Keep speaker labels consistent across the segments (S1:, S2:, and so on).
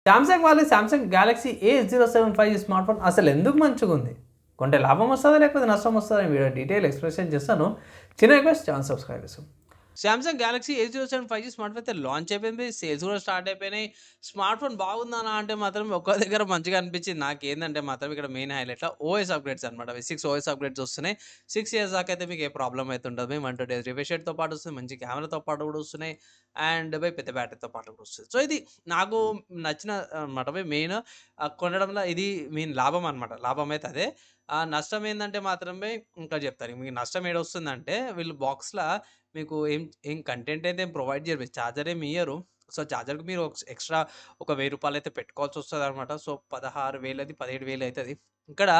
S1: Samsung వాళ్ళు Samsung Galaxy A075 smart phone అసలు ఎందుకు మంచిగా ఉంది, కొంటే లాభం వస్తుందా లేకపోతే నష్టం వస్తుందా అని వీడియో డీటెయిల్ ఎక్స్ప్లెనేషన్ చేస్తాను. చిన్న రిక్వెస్ట్, ఛానల్ సబ్స్క్రైబ్ చేస్తాం.
S2: Samsung Galaxy A075 smart phone అయితే లాంచ్ అయిపోయింది. సేల్స్ కూడా స్టార్ట్ అయిపోయినాయి. స్మార్ట్ ఫోన్ బాగుందనా అంటే మాత్రం ఒక్క దగ్గర మంచిగా అనిపించింది. నాకేందంటే మాత్రం ఇక్కడ మెయిన్ హైలైట్‌లో ఓఎస్ అప్‌గ్రేడ్స్ అనమాట. అవి 6 ఓఎస్ అప్‌గ్రేడ్స్ వస్తున్నాయి. 6 ఇయర్స్ దాకా అయితే మీకు ఏ ప్రాబ్లమ్ అయితే ఉండదు. 120 డేస్ రిఫ్రెష్ రేట్‌తో పాటు వస్తుంది. మంచి కెమెరాతో పాటు కూడా వస్తున్నాయి. అండ్ పెద్ద బ్యాటరీతో పాటు కూడా వస్తుంది. సో, ఇది నాకు నచ్చిన అనమాట. మెయిన్ కొనడంలో ఇది మెయిన్ లాభం అనమాట. లాభం అయితే అదే. నష్టం ఏందంటే మాత్రమే ఇంకా చెప్తాను. మీకు నష్టం ఏడొస్తుందంటే వీళ్ళు బాక్స్‌ల మీకు ఏం కంటెంట్ అయితే ఏం ప్రొవైడ్ చేయరు. చార్జర్ ఏమి ఇయ్యరు. సో, చార్జర్‌కి మీరు ఎక్స్‌ట్రా ఒక రూ. 1000 అయితే పెట్టుకోవాల్సొస్తదనమాట. సో, 16,000 17,000 అయితది. ఇక్కడ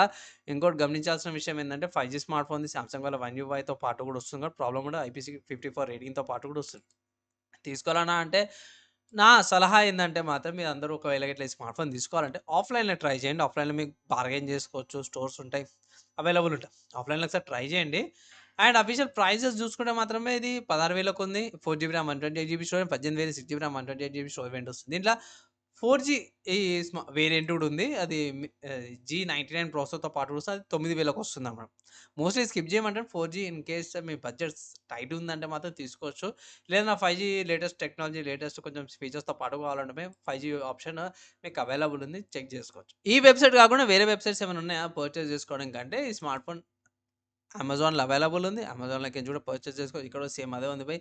S2: ఇంకోటి గమనించాల్సిన విషయం ఏందంటే 5జీ స్మార్ట్ ఫోన్‌ది సామ్సంగ్ వాళ్ళ వన్ యూఐతో పాటు కూడా వస్తుంది కాబట్టి ప్రాబ్లమ్ కూడా IPC54 రేటింగ్‌తో పాటు కూడా వస్తుంది. తీసుకోవాలనా అంటే నా సలహా ఏందంటే మాత్రం మీరందరూ ఒకవేళ ఇట్లా ఈ స్మార్ట్ ఫోన్ తీసుకోవాలంటే ఆఫ్‌లైన్‌లో ట్రై చేయండి. ఆఫ్‌లైన్‌లో మీకు బార్గెయిన్ చేసుకోవచ్చు. స్టోర్స్ ఉంటాయి. అవైలబుల్ ఉంటాయి. ఆఫ్‌లైన్‌లో ఒకసారి ట్రై చేయండి. అండ్ అఫీషియల్ ప్రైజెస్ చూసుకుంటే మాత్రమే ఇది 16,000కి ఉంది. 4 GB RAM, 128 GB storage, 18,000 6 GB RAM, 128 GB storage variant వస్తుంది. దీంట్లో 4జీ ఈ వేరియంట్ కూడా ఉంది. అది G99 ప్రాసెసర్‌తో పాటు కూడా వస్తుంది. అది 9,000కి వస్తుందన్నమాట. మోస్ట్‌లీ స్కిప్ చేయమంటాను. 4జీ ఇన్ కేస్ మీ బడ్జెట్ టైట్ ఉందంటే మాత్రం తీసుకోవచ్చు. లేదా నా 5జీ లేటెస్ట్ టెక్నాలజీ, లేటెస్ట్ కొంచెం ఫీచర్స్‌తో పాటు కావాలంటే 5జీ ఆప్షన్ మీకు అవైలబుల్ ఉంది. చెక్ చేసుకోవచ్చు. ఈ వెబ్‌సైట్ కాకుండా వేరే వెబ్‌సైట్స్ ఏమైనా ఉన్నాయా పర్చేస్ చేసుకోవడం కంటే ఈ స్మార్ట్ ఫోన్ అమెజాన్‌లో అవైలబుల్ ఉంది. అమెజాన్‌లోకెళ్ళి కూడా పర్చేస్ చేసుకోవచ్చు. ఇక్కడ సేమ్ అదే ఉంది బయ్.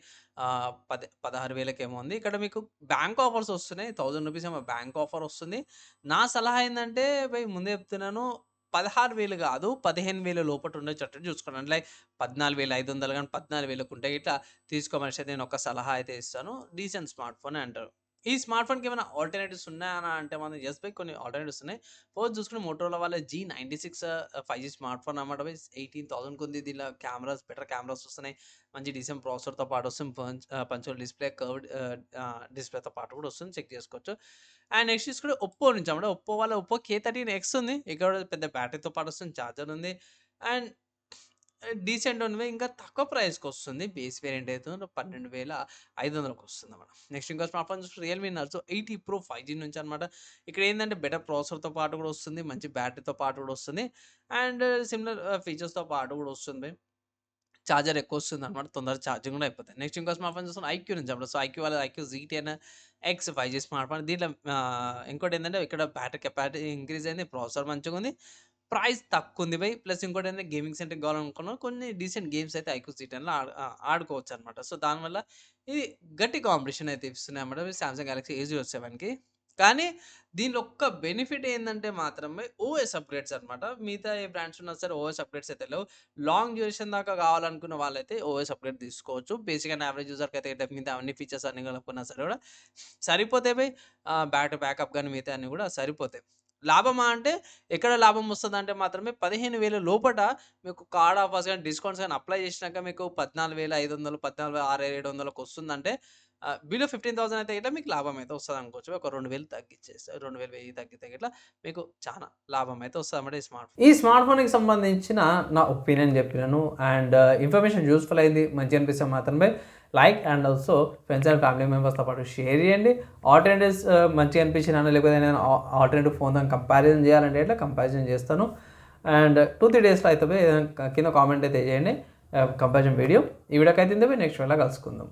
S2: 16,000కేమో ఉంది. ఇక్కడ మీకు బ్యాంక్ ఆఫర్స్ వస్తున్నాయి. రూ. 1000 ఏమో బ్యాంక్ ఆఫర్ వస్తుంది. నా సలహా ఏందంటే బయ్ ముందే చెప్తున్నాను. 16,000 కాదు 15,000 లోపట ఉండేటట్టు చూసుకోండి. లైక్ 14,500 గాని 14,000కు ఉంటే గిట్లా తీసుకోమనేసి నేను ఒక సలహా అయితే ఇస్తాను. డీసెంట్ స్మార్ట్ ఫోనే అంటారు. ఈ స్మార్ట్ ఫోన్‌కి ఏమైనా ఆల్టర్‌నేటివ్స్ ఉన్నాయా అని అంటే మాత్రం యెస్ బై కొన్ని ఆల్టర్‌నేటివ్స్ ఉన్నాయి. ఫస్ట్ చూసుకుంటే మోటరోలా వాళ్ళ G96 5జీ స్మార్ట్ ఫోన్ అన్నమాట. 18,000కి ఉంది. దీనిలో కెమెరాస్ బెటర్ కెమెరాస్ వస్తున్నాయి. మంచి డీసెంట్ ప్రాసెసర్‌తో పాటు వస్తుంది. పంచోల్ డిస్‌ప్లే, కర్వ్డ్ డిస్‌ప్లేతో పాటు కూడా వస్తుంది. చెక్ చేసుకోవచ్చు. అండ్ నెక్స్ట్ చూసుకుంటే ఒప్పో నుంచి అన్నమాట. ఒప్పో వాళ్ళ ఒప్పో K13X ఉంది. ఇక్కడ కూడా పెద్ద బ్యాటరీతో పాటు వస్తుంది. చార్జర్ ఉంది. అండ్ డీసెంట్ ఉన్నవి ఇంకా తక్కువ ప్రైస్‌కొస్తుంది. బేస్ వేరియంట్ అయితే 12,500కి వస్తుందన్నమాట. నెక్స్ట్ ఇంకో స్మార్ట్ ఫోన్ చూస్తే రియల్‌మీ నార్జో 80 ప్రో 5జీ నుంచి అన్నమాట. ఇక్కడ ఏందంటే బెటర్ ప్రాసెసర్‌తో పాటు కూడా వస్తుంది. మంచి బ్యాటరీతో పాటు కూడా వస్తుంది. అండ్ సిమిలర్ ఫీచర్స్‌తో పాటు కూడా వస్తుంది. చార్జర్ ఎక్కువొస్తుందనమాట. తొందరగా ఛార్జింగ్ గూడా అయిపోతాయి. నెక్స్ట్ ఇంకో స్మార్ట్ ఫోన్ చూసుకుంటే ఐక్యూ నుంచి అప్పుడు. సో, ఐక్యూ వాళ్ళ ఐక్యూ Z10 X 5జీ స్మార్ట్ ఫోన్. దీంట్లో ఇంకోటేంటంటే ఇక్కడ బ్యాటరీ కెపాసిటీ ఇంక్రీజ్ అయింది. ప్రాసెసర్ మంచిగుంది. ప్రైస్ తక్కువుంది బై. ప్లస్ ఇంకోటేంటంటే గేమింగ్ సెంటర్‌కి కావాలనుకున్న కొన్ని డీసెంట్ గేమ్స్ అయితే ఐక్యూ Z10లో ఆడుకోవచ్చనమాట. సో, దానివల్ల ఇది గట్టి కాంపిటీషన్ అయితే ఇస్తున్నాయన్నమాట సామ్సంగ్ గెలాక్సీ A07కి. కానీ దీనిలో ఒక్క బెనిఫిట్ ఏందంటే మాత్రమే ఓఎస్ అప్‌గ్రేడ్స్ అనమాట. మిగతా ఏ బ్రాండ్స్ ఉన్నా సరే ఓఎస్ అప్‌గ్రేడ్స్ అయితే లేవు. లాంగ్ డ్యూరేషన్ దాకా కావాలనుకున్న వాళ్ళైతే ఓఎస్ అప్‌గ్రేడ్ తీసుకోవచ్చు. బేసిక్ అండ్ యావరేజ్ యూజర్‌కి అయితే మిగతా అన్ని ఫీచర్స్ అన్ని కనుక్కున్నా సరే కూడా సరిపోతాయి బై. బ్యాకప్ గాని మిగతా అన్ని కూడా సరిపోతాయి. లాభమా అంటే ఎక్కడ లాభం వస్తదంటే మాత్రమే 15,000 లోపట మీకు కార్డ్ ఆఫర్స్ గాని, డిస్కౌంట్స్ గాని అప్లై చేసినాక మీకు 14,500, 14,600, 700 బిలో 15,000 అయితే గిట్ల మీకు లాభం అయితే వస్తదనుకోవచ్చు. ఒక 2,000 తగ్గిచ్చేస్తే 2,000, 1000 తగ్గితే గిట్ల మీకు చానా లాభం అయితే వస్తదన్నమాట ఈ స్మార్ట్ ఫోన్.
S1: ఈ స్మార్ట్ ఫోన్‌కి సంబంధించిన నా ఒపీనియన్ చెప్పినాను. అండ్ ఇన్ఫర్మేషన్ యూజ్‌ఫుల్ అయింది, మంచిగా అనిపిస్తే మాత్రమే like and also friends and family మెంబర్స్‌తో పాటు షేర్ చేయండి. ఆల్టర్‌నేటివ్స్ మంచిగా అనిపించినా లేకపోతే నేను ఆల్టర్‌నేటివ్ ఫోన్‌తో కంపారిజన్ చేయాలంటే ఇట్లా కంపారిజన్ చేస్తాను. అండ్ 2-3 డేస్‌లో అయితే కింద కామెంట్ అయితే చేయండి కంపారిజన్ వీడియో. ఈ వీడియోకి అయితే నెక్స్ట్ వీడియోలో కలుసుకుందాం.